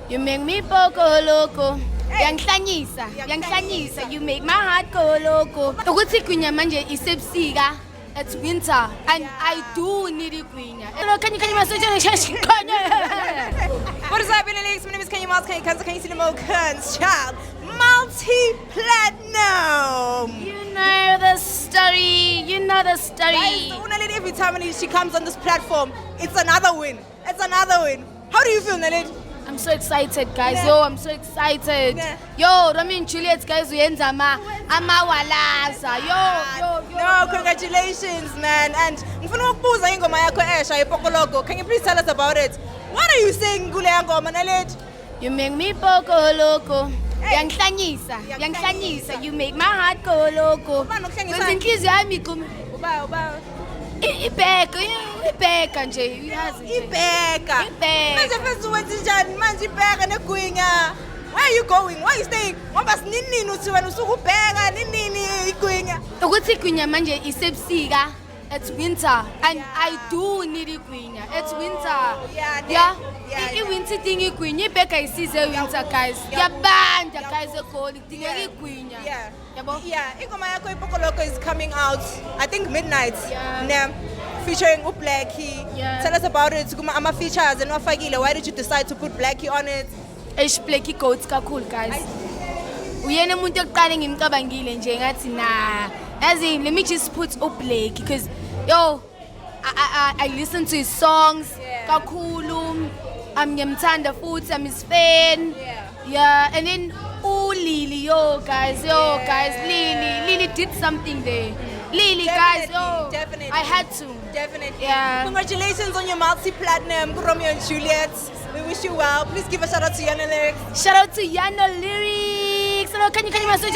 You make me poco loco. Yangihlanyisa. You make my heart go loco. Ukuthi igwinya manje isebusika. It's winter and I do need igwinya. Can you message? What is happening, ladies? My name is Kenya Miles. Can you see the Mo Kearns child? Multi-platinum. You know the story. Guys, the Unalid, every time she comes on this platform, it's another win. How do you feel, Nalid? I'm so excited, guys. Yeah. Yo, I'm so excited. Yeah. Yo, Romeo and Juliet, guys, uyenza amawalaza. Yo. No, congratulations, man. And ngifuna ukubuza ingoma yakho esha iPokoloko. Can you please tell us about it? What are you saying kule ngoma, Nalid? You make me poco loco. Hey. Yangihlanyisa. You make my heart go loco. Ubani ukuhlanyisa? Kwenza inhliziyo yami igquma. Uba. Ibheka nje, uyazi nje. Ibheka. Ibheka. Manje mfethu wenza njani manje ibheka negwinya? Where are you going? Why are you staying? Ngoba sinini uthi wena usuke ubheka nini igwinya? Ukuthi igwinya manje isebusika. It's winter and I do need igwinya. It's winter. Yeah. I-winter thing igwinya ibheka isize winter, guys. Yabanda guys eGoli idingeka igwinya. Yabo? Yeah, ingoma yakho iPokoloko is coming out, I think midnight. Yeah. Featuring uBlackie. Yeah. Tell us about it. Ama features and wafakile. Why did you decide to put Blackie on it? Blackie goats kakhulu, guys. Uyena umuntu oqale ngimcabangile nje ngathi yazi, let me just put uBlackie because yo I listen to his songs kakhulu. Ngiyamthanda futhi, I'm his fan. Yeah, and then Lily, guys, Lily did something there. Lily, guys, Definitely. I had to. Definitely. Yeah. Congratulations on your multi-platinum, Romeo and Juliet. We wish you well. Please give a shout out to Yana Lyrics. Shout out to Yana Lyrics. Can you message?